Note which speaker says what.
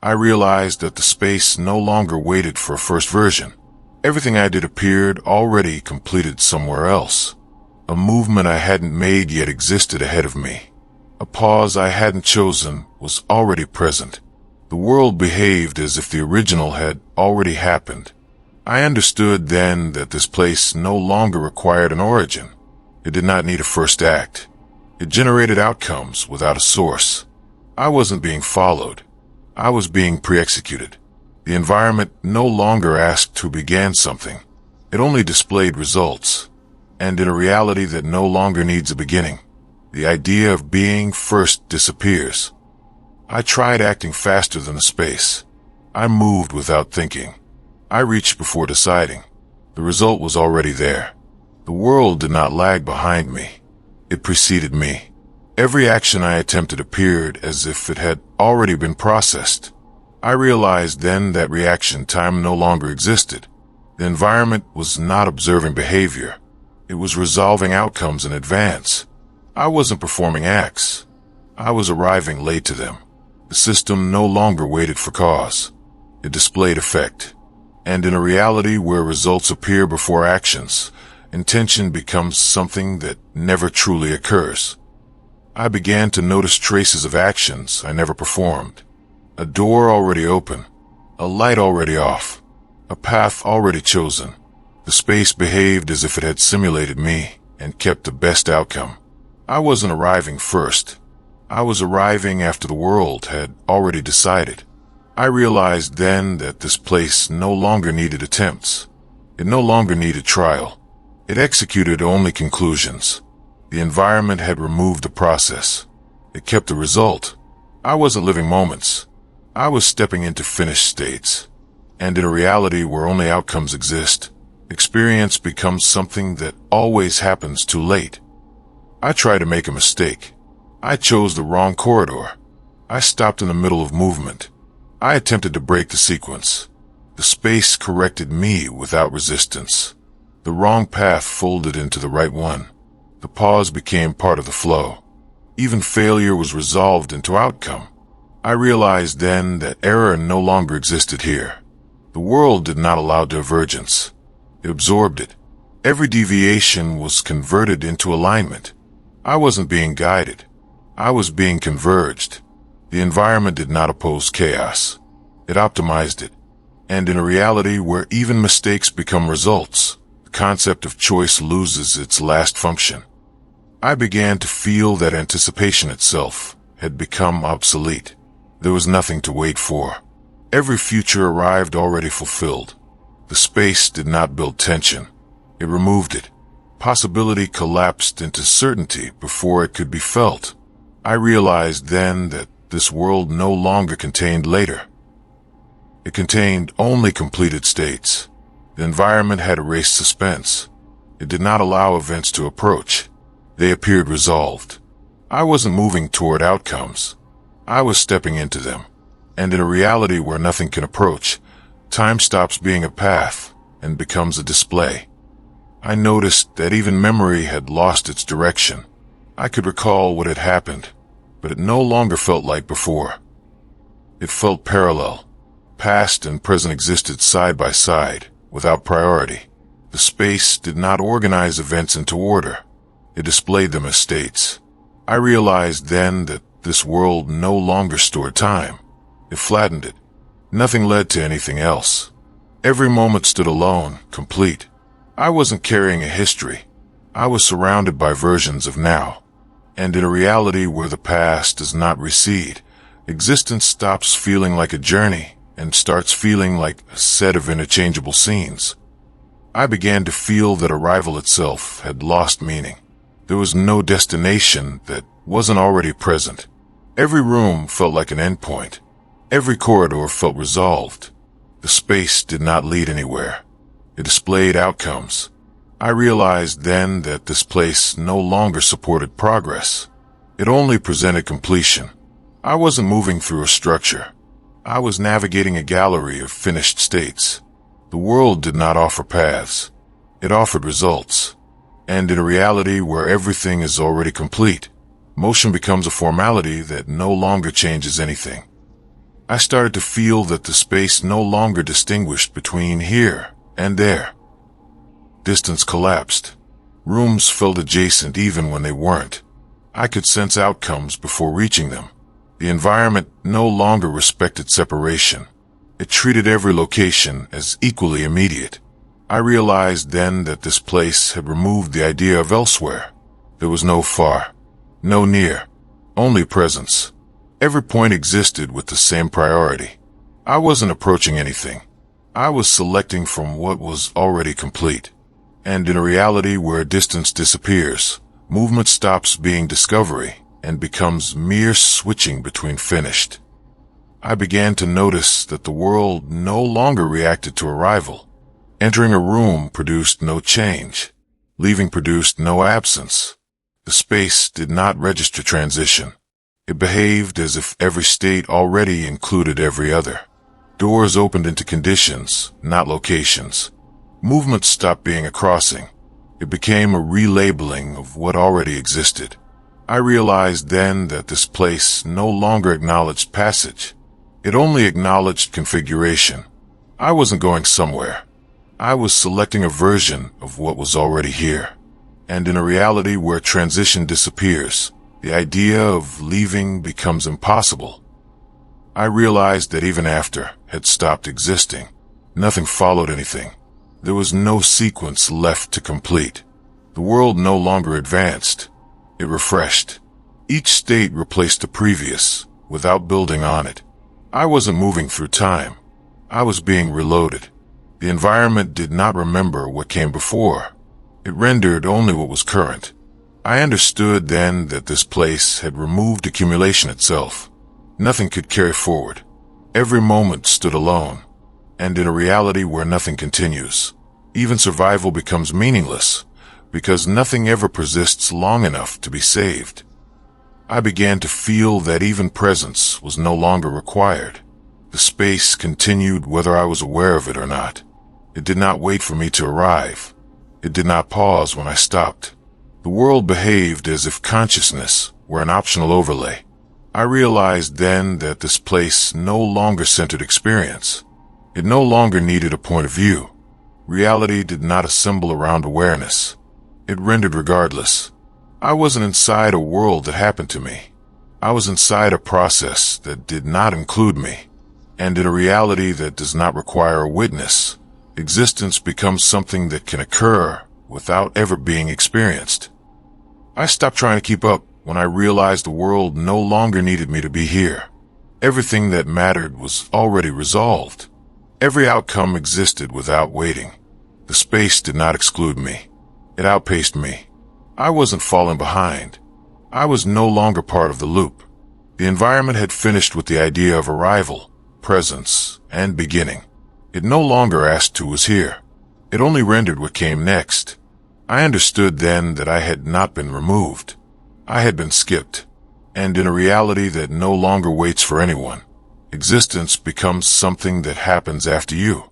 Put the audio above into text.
Speaker 1: I realized that the space no longer waited for a first version. Everything I did appeared already completed somewhere else. A movement I hadn't made yet existed ahead of me. A pause I hadn't chosen was already present. The world behaved as if the original had already happened. I understood then that this place no longer required an origin. It did not need a first act. It generated outcomes without a source. I wasn't being followed. I was being pre-executed. The environment no longer asked who began something. It only displayed results. And in a reality that no longer needs a beginning, the idea of being first disappears. I tried acting faster than the space. I moved without thinking. I reached before deciding. The result was already there. The world did not lag behind me. It preceded me. Every action I attempted appeared as if it had already been processed. I realized then that reaction time no longer existed. The environment was not observing behavior. It was resolving outcomes in advance. I wasn't performing acts. I was arriving late to them. The system no longer waited for cause. It displayed effect. And in a reality where results appear before actions, intention becomes something that never truly occurs. I began to notice traces of actions I never performed. A door already open, a light already off, a path already chosen. The space behaved as if it had simulated me and kept the best outcome. I wasn't arriving first. I was arriving after the world had already decided. I realized then that this place no longer needed attempts. It no longer needed trial. It executed only conclusions. The environment had removed the process. It kept the result. I wasn't living moments. I was stepping into finished states. And in a reality where only outcomes exist, experience becomes something that always happens too late. I tried to make a mistake. I chose the wrong corridor. I stopped in the middle of movement. I attempted to break the sequence. The space corrected me without resistance. The wrong path folded into the right one. The pause became part of the flow. Even failure was resolved into outcome. I realized then that error no longer existed here. The world did not allow divergence. It absorbed it. Every deviation was converted into alignment. I wasn't being guided. I was being converged. The environment did not oppose chaos. It optimized it. And in a reality where even mistakes become results, the concept of choice loses its last function. I began to feel that anticipation itself had become obsolete. There was nothing to wait for. Every future arrived already fulfilled. The space did not build tension. It removed it. Possibility collapsed into certainty before it could be felt. I realized then that this world no longer contained later. It contained only completed states. The environment had erased suspense. It did not allow events to approach. They appeared resolved. I wasn't moving toward outcomes. I was stepping into them. And in a reality where nothing can approach, time stops being a path and becomes a display. I noticed that even memory had lost its direction. I could recall what had happened, but it no longer felt like before. It felt parallel. Past and present existed side by side, without priority. The space did not organize events into order. It displayed them as states. I realized then that this world no longer stored time. It flattened it. Nothing led to anything else. Every moment stood alone, complete. I wasn't carrying a history. I was surrounded by versions of now. And in a reality where the past does not recede, existence stops feeling like a journey and starts feeling like a set of interchangeable scenes. I began to feel that arrival itself had lost meaning. There was no destination that wasn't already present. Every room felt like an endpoint. Every corridor felt resolved. The space did not lead anywhere. It displayed outcomes. I realized then that this place no longer supported progress. It only presented completion. I wasn't moving through a structure. I was navigating a gallery of finished states. The world did not offer paths. It offered results. And in a reality where everything is already complete, motion becomes a formality that no longer changes anything. I started to feel that the space no longer distinguished between here and there. Distance collapsed. Rooms felt adjacent even when they weren't. I could sense outcomes before reaching them. The environment no longer respected separation. It treated every location as equally immediate. I realized then that this place had removed the idea of elsewhere. There was no far, no near, only presence. Every point existed with the same priority. I wasn't approaching anything. I was selecting from what was already complete. And in a reality where distance disappears, movement stops being discovery and becomes mere switching between finished. I began to notice that the world no longer reacted to arrival. Entering a room produced no change. Leaving produced no absence. The space did not register transition. It behaved as if every state already included every other. Doors opened into conditions, not locations. Movement stopped being a crossing. It became a relabeling of what already existed. I realized then that this place no longer acknowledged passage. It only acknowledged configuration. I wasn't going somewhere. I was selecting a version of what was already here. And in a reality where transition disappears, the idea of leaving becomes impossible. I realized that even after had stopped existing, nothing followed anything. There was no sequence left to complete. The world no longer advanced. It refreshed. Each state replaced the previous, without building on it. I wasn't moving through time. I was being reloaded. The environment did not remember what came before. It rendered only what was current. I understood then that this place had removed accumulation itself. Nothing could carry forward. Every moment stood alone. And in a reality where nothing continues, even survival becomes meaningless, because nothing ever persists long enough to be saved. I began to feel that even presence was no longer required. The space continued whether I was aware of it or not. It did not wait for me to arrive. It did not pause when I stopped. The world behaved as if consciousness were an optional overlay. I realized then that this place no longer centered experience. It no longer needed a point of view. Reality did not assemble around awareness. It rendered regardless. I wasn't inside a world that happened to me. I was inside a process that did not include me. And in a reality that does not require a witness, existence becomes something that can occur without ever being experienced. I stopped trying to keep up when I realized the world no longer needed me to be here. Everything that mattered was already resolved. Every outcome existed without waiting. The space did not exclude me. It outpaced me. I wasn't falling behind. I was no longer part of the loop. The environment had finished with the idea of arrival, presence, and beginning. It no longer asked who was here. It only rendered what came next. I understood then that I had not been removed. I had been skipped. And in a reality that no longer waits for anyone, existence becomes something that happens after you.